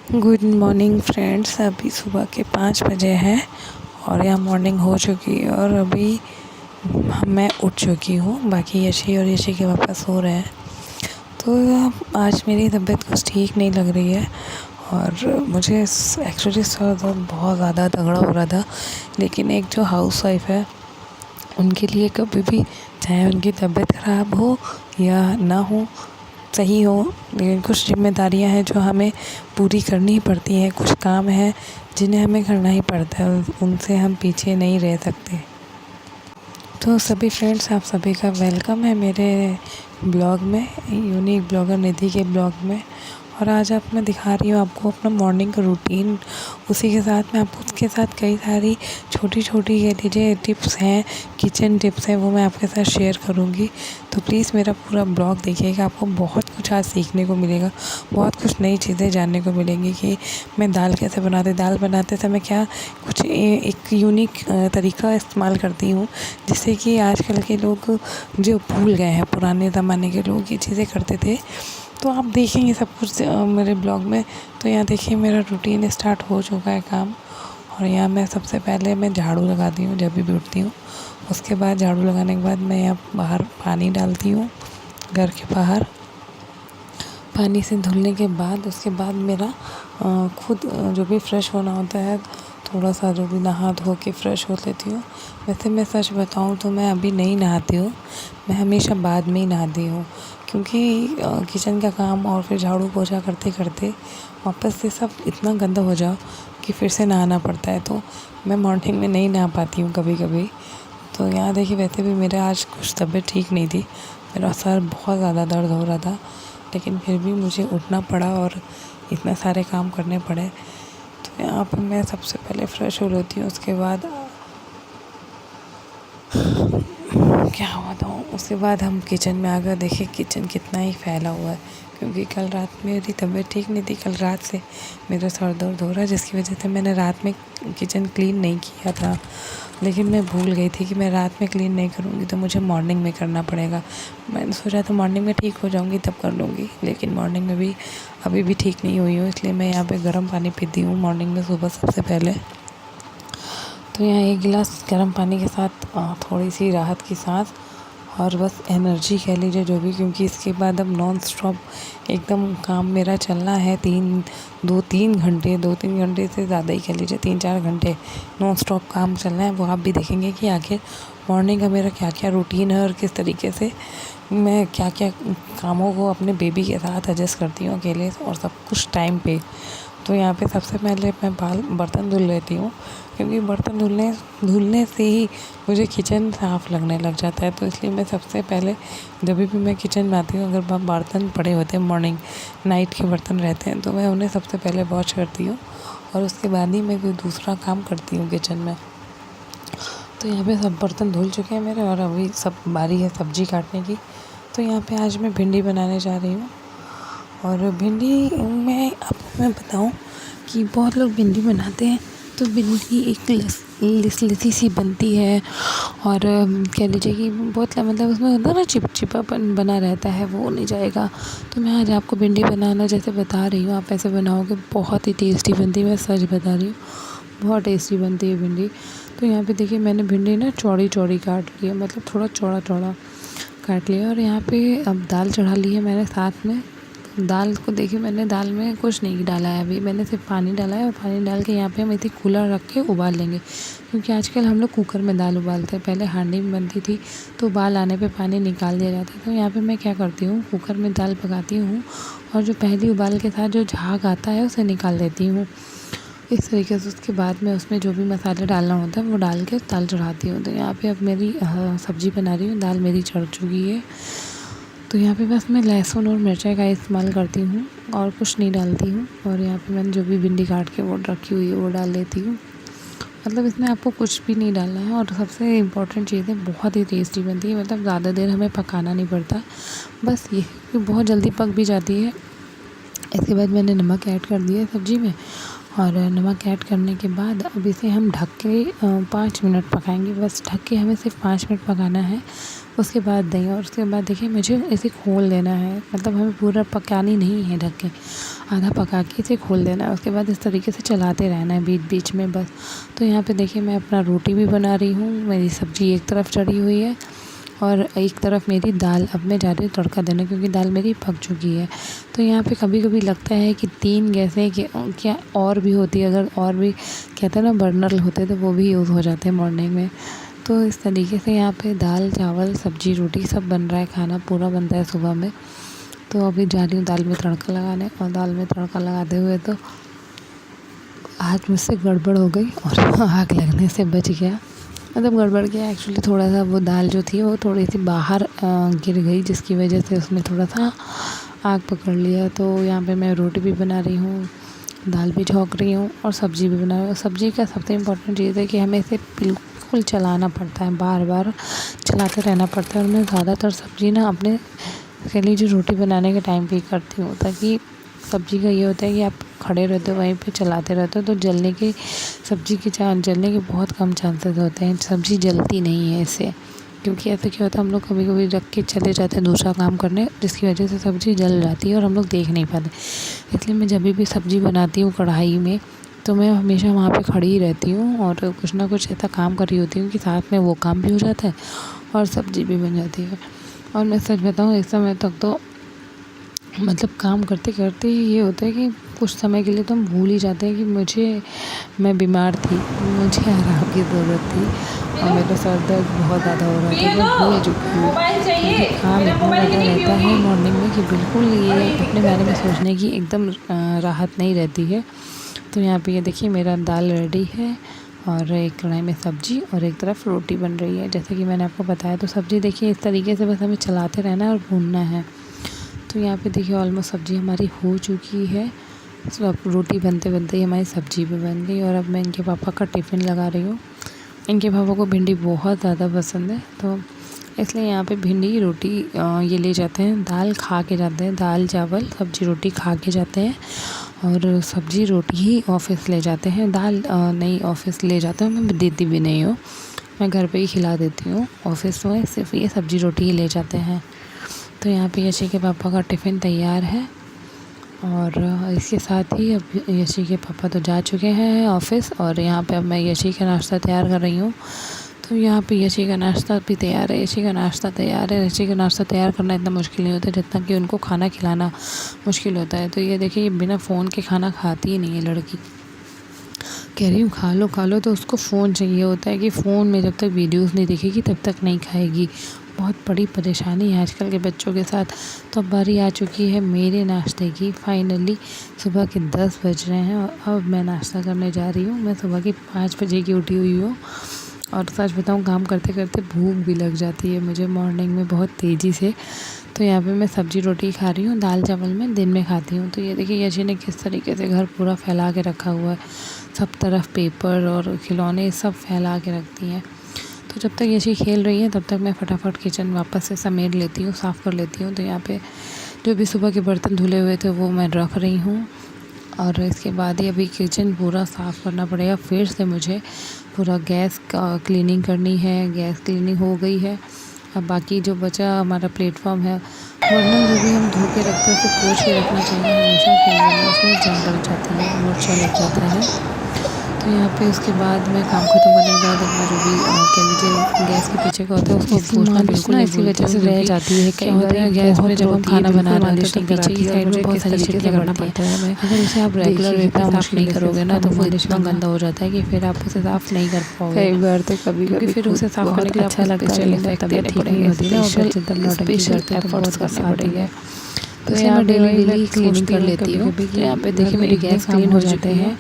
Good morning friends. अभी सुबह के 5 बजे हैं और यहाँ मॉर्निंग हो चुकी है और अभी मैं उठ चुकी हूँ। बाकी यशी और यशी के पापा सो रहे हैं। तो आज मेरी तबीयत कुछ ठीक नहीं लग रही है और मुझे एक्चुअली सर दर्द बहुत ज़्यादा तगड़ा हो रहा था। लेकिन एक जो हाउस वाइफ है उनके लिए कभी भी, चाहे उनकी तबीयत ख़राब हो या ना हो, सही हो, लेकिन कुछ ज़िम्मेदारियां हैं जो हमें पूरी करनी ही पड़ती हैं। कुछ काम हैं जिन्हें हमें करना ही पड़ता है, उनसे हम पीछे नहीं रह सकते। तो सभी फ्रेंड्स, आप सभी का वेलकम है मेरे ब्लॉग में, यूनिक ब्लॉगर निधि के ब्लॉग में। और आज मैं दिखा रही हूँ आपको अपना मॉर्निंग का रूटीन। उसी के साथ मैं आपको उसके साथ कई सारी छोटी छोटी कह लीजिए टिप्स हैं, किचन टिप्स हैं, वो मैं आपके साथ शेयर करूँगी। तो प्लीज़ मेरा पूरा ब्लॉग देखिएगा, आपको बहुत कुछ आज सीखने को मिलेगा, बहुत कुछ नई चीज़ें जानने को मिलेंगी कि मैं दाल कैसे दाल बनाते समय क्या कुछ एक यूनिक तरीका इस्तेमाल करती हूँ, जिससे कि आजकल के लोग जो भूल गए हैं, पुराने ज़माने के लोग ये चीज़ें करते थे। तो आप देखेंगे सब कुछ मेरे ब्लॉग में। तो यहाँ देखिए मेरा रूटीन स्टार्ट हो चुका है काम। और यहाँ मैं सबसे पहले मैं झाड़ू लगाती हूँ जब भी उठती हूँ। उसके बाद झाड़ू लगाने के बाद मैं यहाँ बाहर पानी डालती हूँ, घर के बाहर। पानी से धुलने के बाद उसके बाद मेरा खुद जो भी फ्रेश होना होता है, थोड़ा सा जो भी नहा धो के फ्रेश हो लेती हूँ। वैसे मैं सच बताऊँ तो मैं अभी नहीं नहाती हूँ, मैं हमेशा बाद में ही नहाती हूँ, क्योंकि किचन का काम और फिर झाड़ू पोछा करते करते वापस से सब इतना गंदा हो जाओ कि फिर से नहाना पड़ता है। तो मैं मॉर्निंग में नहीं नहा पाती हूँ कभी कभी। तो यहाँ देखिए, वैसे भी मेरा आज कुछ तबीयत ठीक नहीं थी, मेरा सर बहुत ज़्यादा दर्द हो रहा था, लेकिन फिर भी मुझे उठना पड़ा और इतने सारे काम करने पड़े। तो यहाँ पर मैं सबसे पहले फ़्रेश हो लेती हूँ। उसके बाद क्या हुआ था, उसके बाद हम किचन में आ गए। देखिए किचन कितना ही फैला हुआ है, क्योंकि कल रात मेरी तबीयत ठीक नहीं थी। कल रात से मेरा सर दर्द हो रहा है, जिसकी वजह से मैंने रात में किचन क्लीन नहीं किया था। लेकिन मैं भूल गई थी कि मैं रात में क्लीन नहीं करूँगी तो मुझे मॉर्निंग में करना पड़ेगा। मैंने सोचा था मॉर्निंग में ठीक हो जाऊँगी तब कर लूँगी, लेकिन मॉर्निंग में भी अभी भी ठीक नहीं हुई हूँ। इसलिए मैं यहाँ पे गर्म पानी पीती हूँ मॉर्निंग में सुबह सबसे पहले। तो यहाँ 1 गिलास गर्म पानी के साथ थोड़ी सी राहत की सांस और बस एनर्जी कह लीजिए जो भी, क्योंकि इसके बाद अब नॉन स्टॉप एकदम काम मेरा चलना है। 2-3 घंटे से ज़्यादा ही कह लीजिए, 3-4 घंटे नॉन स्टॉप काम चलना है। वो आप भी देखेंगे कि आखिर मॉर्निंग का मेरा क्या क्या रूटीन है और किस तरीके से मैं क्या क्या कामों को अपने बेबी के साथ एडजस्ट करती हूँ अकेले, और सब कुछ टाइम पे। तो यहाँ पे सबसे पहले मैं बर्तन धुल लेती हूँ, क्योंकि बर्तन धुलने से ही मुझे किचन साफ़ लगने लग जाता है। तो इसलिए मैं सबसे पहले जब भी मैं किचन में आती हूँ, अगर बर्तन पड़े होते हैं, मॉर्निंग नाइट के बर्तन रहते हैं, तो मैं उन्हें सबसे पहले वॉश करती हूँ और उसके बाद ही मैं कोई दूसरा काम करती हूँ किचन में। तो यहाँ पे सब बर्तन धुल चुके हैं मेरे और अभी सब बारी है सब्ज़ी काटने की। तो यहाँ पे आज मैं भिंडी बनाने जा रही हूँ। और भिंडी में आपको मैं बताऊँ कि बहुत लोग भिंडी बनाते हैं तो भिंडी एक लिसी सी बनती है, और कह लीजिए कि बहुत मतलब उसमें होता है ना, चिपचिपापन बना रहता है, वो नहीं जाएगा। तो मैं आज आपको भिंडी बनाना जैसे बता रही हूँ, आप ऐसे बनाओगे बहुत ही टेस्टी बनती है, मैं सच बता रही हूँ, बहुत टेस्टी बनती है भिंडी। तो यहाँ पे देखिए मैंने भिंडी ना चौड़ी चौड़ी काट लिया, मतलब थोड़ा चौड़ा चौड़ा काट लिया। और यहाँ पे अब दाल चढ़ा ली है मैंने साथ में। दाल को देखिए, मैंने दाल में कुछ नहीं डाला है, अभी मैंने सिर्फ पानी डाला है, और पानी डाल के यहाँ पे हम इसे खुला रख के उबाल लेंगे, क्योंकि आजकल हम लोग कुकर में दाल उबालते हैं। पहले हांडी में बनती थी तो उबाल आने पे पानी निकाल दिया जाता है। तो यहाँ पे मैं क्या करती हूँ, कुकर में दाल पकाती हूँ और जो पहली उबाल के साथ जो झाग आता है उसे निकाल देती हूँ इस तरीके से। उसके बाद मैं उसमें जो भी मसाले डालना होता है वो डाल के दाल चढ़ाती हूँ। तो यहाँ पे अब मेरी सब्ज़ी बना रही हूँ, दाल मेरी चढ़ चुकी है। तो यहाँ पे बस मैं लहसुन और मिर्चाई का इस्तेमाल करती हूँ और कुछ नहीं डालती हूँ। और यहाँ पे मैंने जो भी भिंडी काट के वो रखी हुई है वो डाल देती हूँ। मतलब इसमें आपको कुछ भी नहीं डालना है। और सबसे इम्पॉर्टेंट चीज़ है, बहुत ही टेस्टी बनती है, मतलब ज़्यादा देर हमें पकाना नहीं पड़ता, बस ये कि बहुत जल्दी पक भी जाती है। इसके बाद मैंने नमक ऐड कर दिया सब्ज़ी में, और नमक ऐड करने के बाद अब इसे हम ढक के 5 मिनट पकाएंगे। बस ढक के हमें सिर्फ 5 मिनट पकाना है। उसके बाद दही, और उसके बाद देखिए मुझे इसे खोल देना है, मतलब हमें पूरा पकानी नहीं है ढक के, आधा पका के इसे खोल देना है। उसके बाद इस तरीके से चलाते रहना है बीच बीच में बस। तो यहाँ पे देखिए मैं अपना रोटी भी बना रही हूँ, मेरी सब्ज़ी एक तरफ चढ़ी हुई है और एक तरफ मेरी दाल अब मैं जा रही हूँ तड़का देने, क्योंकि दाल मेरी पक चुकी है। तो यहाँ पे कभी कभी लगता है कि 3 गैसें क्या और भी होती, अगर और भी कहते हैं ना बर्नर होते तो वो भी यूज़ हो जाते हैं मॉर्निंग में। तो इस तरीके से यहाँ पे दाल चावल सब्ज़ी रोटी सब बन रहा है, खाना पूरा बनता है सुबह में। तो अभी जा रही हूँ दाल में तड़का लगाने, और दाल में तड़का लगाते हुए तो आज मुझसे गड़बड़ हो गई और आग लगने से बच गया। मतलब गड़बड़ क्या, एक्चुअली थोड़ा सा वो दाल जो थी वो थोड़ी सी बाहर गिर गई, जिसकी वजह से उसमें थोड़ा सा आग पकड़ लिया। तो यहाँ पे मैं रोटी भी बना रही हूँ, दाल भी छौंक रही हूँ और सब्ज़ी भी बना रही हूँ। सब्ज़ी का सबसे इम्पोर्टेंट चीज़ है कि हमें इसे बिल्कुल चलाना पड़ता है, बार बार चलाते रहना पड़ता है। और मैं ज़्यादातर सब्ज़ी ना अपने के लिए जो रोटी बनाने के टाइम पे ही करती हूँ, ताकि सब्ज़ी का ये होता है कि आप खड़े रहते हो वहीं पे चलाते रहते हो तो सब्ज़ी के जलने के बहुत कम चांसेस होते हैं, सब्ज़ी जलती नहीं है इससे। क्योंकि ऐसे क्या होता है, हम लोग कभी कभी रख के चले जाते हैं दूसरा काम करने, जिसकी वजह से सब्ज़ी जल जाती है और हम लोग देख नहीं पाते। इसलिए मैं जब भी सब्ज़ी बनाती हूँ कढ़ाई में, तो मैं हमेशा वहाँ पे खड़ी ही रहती हूँ और कुछ ना कुछ ऐसा काम कर रही होती हूँ कि साथ में वो काम भी हो जाता है और सब्ज़ी भी बन जाती है। और मैं सच बताऊँ, इस समय तक तो मतलब काम करते करते ही ये होता है कि कुछ समय के लिए तो हम भूल ही जाते हैं कि मैं बीमार थी, मुझे आराम की ज़रूरत थी और मेरा सर दर्द बहुत ज़्यादा हो रहा था। मैं भूल चुकी हूँ, क्योंकि काम इतना ज़्यादा रहता है मॉर्निंग में कि बिल्कुल ये अपने बारे में सोचने की एकदम राहत नहीं रहती है। तो यहाँ पे ये देखिए मेरा दाल रेडी है और एक कढ़ाई में सब्ज़ी और एक तरफ रोटी बन रही है। जैसे कि मैंने आपको बताया, तो सब्ज़ी देखिए इस तरीके से बस हमें चलाते रहना है और भूनना है। तो यहाँ पे देखिए ऑलमोस्ट सब्ज़ी हमारी हो चुकी है। अब रोटी बनते बनते ही हमारी सब्ज़ी भी बन गई और अब मैं इनके पापा का टिफ़िन लगा रही हूँ। इनके पापा को भिंडी बहुत ज़्यादा पसंद है, तो इसलिए यहाँ पे भिंडी रोटी ये ले जाते हैं, दाल खा के जाते हैं, दाल चावल सब्ज़ी रोटी खा के जाते हैं और सब्ज़ी रोटी ही ऑफ़िस ले जाते हैं। दाल नहीं ऑफ़िस ले जाते हैं, मैं देती भी नहीं हूँ, मैं घर पे ही खिला देती हूँ। ऑफ़िस में सिर्फ ये सब्ज़ी रोटी ही ले जाते हैं। तो यहाँ पे यशी के पापा का टिफ़िन तैयार है और इसके साथ ही अब यशी के पापा तो जा चुके हैं ऑफ़िस और यहाँ पे अब मैं यशी का नाश्ता तैयार कर रही हूँ। तो यहाँ पे यशी का नाश्ता भी तैयार है, यशी का नाश्ता तैयार है। यशी का नाश्ता तैयार करना इतना मुश्किल नहीं होता जितना कि उनको खाना खिलाना मुश्किल होता है। तो ये देखिए, ये बिना फ़ोन के खाना खाती ही नहीं है लड़की। कह रही हूँ खा लो, तो उसको फ़ोन चाहिए होता है कि फ़ोन में जब तक वीडियोस नहीं दिखेगी तब तक नहीं खाएगी। बहुत बड़ी परेशानी है आजकल के बच्चों के साथ। तो अब बारी आ चुकी है मेरे नाश्ते की। फाइनली सुबह के 10 बज रहे हैं और अब मैं नाश्ता करने जा रही हूँ। मैं सुबह की 5 बजे की उठी हुई हूँ और सच बताऊँ काम करते करते भूख भी लग जाती है मुझे मॉर्निंग में बहुत तेज़ी से। तो यहाँ पे मैं सब्ज़ी रोटी खा रही हूँ, दाल चावल मैं दिन में खाती हूँ। तो ये देखिए यशी ने किस तरीके से घर पूरा फैला के रखा हुआ है, सब तरफ पेपर और खिलौने सब फैला के रखती हैं। तो जब तक यशी खेल रही है तब तक मैं फटाफट किचन वापस से समेट लेती हूँ, साफ़ कर लेती हूँ। तो यहाँ पे जो भी सुबह के बर्तन धुले हुए थे वो मैं रख रही हूँ और इसके बाद ही अभी किचन पूरा साफ़ करना पड़ेगा। फिर से मुझे पूरा गैस का क्लीनिंग करनी है। गैस क्लीनिंग हो गई है, अब बाकी जो बचा हमारा प्लेटफॉर्म है, बर्नल जो भी हम धो के रखते हैं उसे पोंछ के रखना चाहिए हमेशा, कि उसमें जंग लग जाती है, मूर्छा लग जाता है। तो यहाँ पे उसके बाद मैं काम ख़त्म करने के बाद अपना जो भी कह लीजिए गैस के पीछे का होता है उसको पोंछना बिल्कुल ना इसी वजह से रह जाती है। क्या होता है गैस में जब हम खाना बना रहे होते हैं तो पीछे की साइड में बहुत सारी चीज़ें करना पड़ता है। अगर उसे आप रेगुलर वे पे साफ़ नहीं करोगे ना तो वो इतना गंदा हो जाता है कि फिर आप उसे साफ़ नहीं कर पाओगे। कई बार तो कभी फिर उसे साफ़ करने के लिए अच्छा लगता है, तबीयत ठीक नहीं होती है, स्पेशल एफर्ट्स करने पड़ेंगे। तो यहाँ डेली क्लीनिंग कर लेती हूँ। तो यहाँ पे देखिए मेरी गैस क्लीन हो जाते हैं।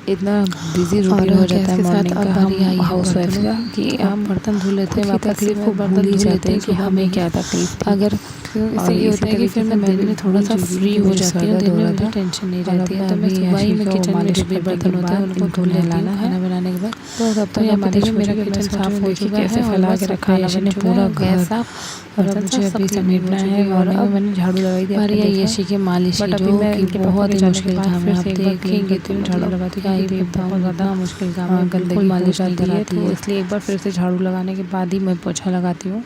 इतना बिजी रूटीन हो जाता है मॉर्निंग का हम हाउस वाइफ का कि हम बर्तन धुल लेते हैं, वापस से वो बर्तन धुल जाते हैं कि हमें क्या तकलीफ थी। अगर इससे ये होता है कि फिर मैं दिन में थोड़ा सा फ्री हो जाती हूँ, दिन में मुझे टेंशन नहीं रहती है। तो मैं सुबह ही में किचन में जो भी बर्तन होते हैं उनको धुल लेती हूँ खाना बनाने के बाद। तो तब तक यहाँ पे देखिए मेरा किचन साफ़ हो चुका है, कैसे फैला के रखा है यशी ने पूरा गैस साफ। और मुझे अभी समेटना है और अब मैंने झाड़ू लगाई थी। और ये यशी के मालिश की जो कि बहुत ही मुश्किल काम है, आप देखेंगे तो झाड़ू लगाती है बहुत ज़्यादा मुश्किल काम है, गंदगी मालिश नहीं कराती है, इसलिए एक बार फिर से झाड़ू लगाने के बाद ही मैं पोछा लगाती हूँ।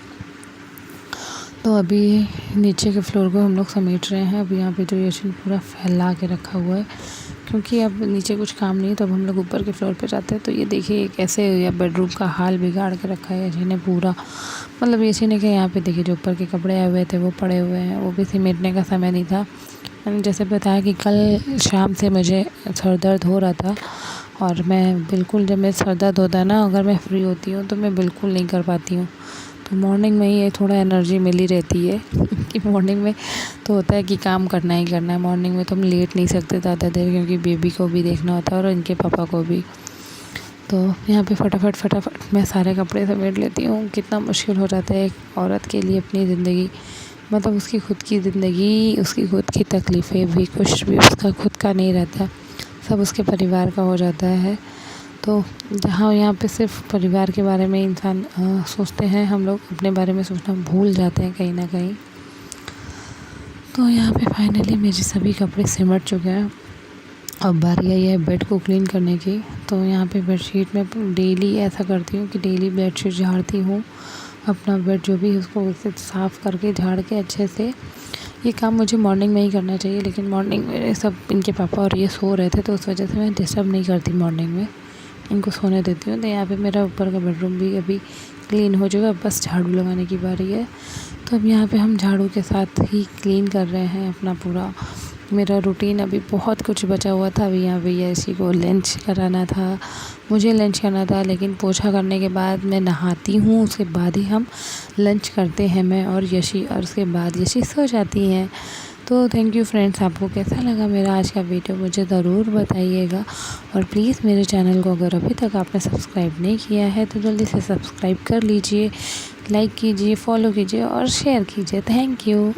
तो अभी नीचे के फ्लोर को हम लोग समेट रहे हैं। अब यहाँ पे जो यशी पूरा फैला के रखा हुआ है, क्योंकि अब नीचे कुछ काम नहीं है तो अब हम लोग ऊपर के फ्लोर पे जाते हैं। तो ये देखिए कैसे या बेडरूम का हाल बिगाड़ के रखा है यशी ने पूरा। मतलब यशी ने कि यहाँ पे देखिए जो ऊपर के कपड़े आए हुए थे वो पड़े हुए हैं, वो भी समेटने का समय नहीं था। मैंने जैसे बताया कि कल शाम से मुझे सर दर्द हो रहा था, और मैं बिल्कुल, जब मेरा सर दर्द होता है ना, अगर मैं फ्री होती हूँ तो मैं बिल्कुल नहीं कर पाती हूँ। तो मॉर्निंग में ही थोड़ा एनर्जी मिली रहती है कि मॉर्निंग में तो होता है कि काम करना ही करना है। मॉर्निंग में तो हम लेट नहीं सकते ज़्यादा देर, क्योंकि बेबी को भी देखना होता है और इनके पापा को भी। तो यहाँ पे फटाफट मैं सारे कपड़े समेट लेती हूँ। कितना मुश्किल हो जाता है एक औरत के लिए अपनी ज़िंदगी, मतलब उसकी खुद की ज़िंदगी, उसकी खुद की तकलीफ़ें भी, कुछ भी उसका खुद का नहीं रहता, सब उसके परिवार का हो जाता है। तो जहाँ यहाँ पे सिर्फ परिवार के बारे में इंसान सोचते हैं, हम लोग अपने बारे में सोचना भूल जाते हैं कहीं ना कहीं। तो यहाँ पे फाइनली मेरे सभी कपड़े सिमट चुके हैं। अब बारी आई है बेड को क्लीन करने की। तो यहाँ पे बेडशीट में डेली ऐसा करती हूँ कि डेली बेडशीट झाड़ती हूँ, अपना बेड जो भी है उसको उसे साफ़ करके झाड़ के अच्छे से। ये काम मुझे मॉर्निंग में ही करना चाहिए, लेकिन मॉर्निंग में सब इनके पापा और ये सो रहे थे, तो उस वजह से मैं डिस्टर्ब नहीं करती, मॉर्निंग में इनको सोने देती हूँ। तो यहाँ पे मेरा ऊपर का बेडरूम भी अभी क्लीन हो चुका है, बस झाड़ू लगाने की बारी है। तो अब यहाँ पे हम झाड़ू के साथ ही क्लीन कर रहे हैं अपना पूरा। मेरा रूटीन अभी बहुत कुछ बचा हुआ था। अभी यहाँ पे यशी को लंच कराना था, मुझे लंच करना था, लेकिन पोछा करने के बाद मैं नहाती हूँ, उसके बाद ही हम लंच करते हैं मैं और यशी, और उसके बाद यशी सो जाती हैं। तो थैंक यू फ्रेंड्स, आपको कैसा लगा मेरा आज का वीडियो मुझे ज़रूर बताइएगा। और प्लीज़ मेरे चैनल को अगर अभी तक आपने सब्सक्राइब नहीं किया है तो जल्दी से सब्सक्राइब कर लीजिए, लाइक कीजिए, फॉलो कीजिए और शेयर कीजिए। Thank you.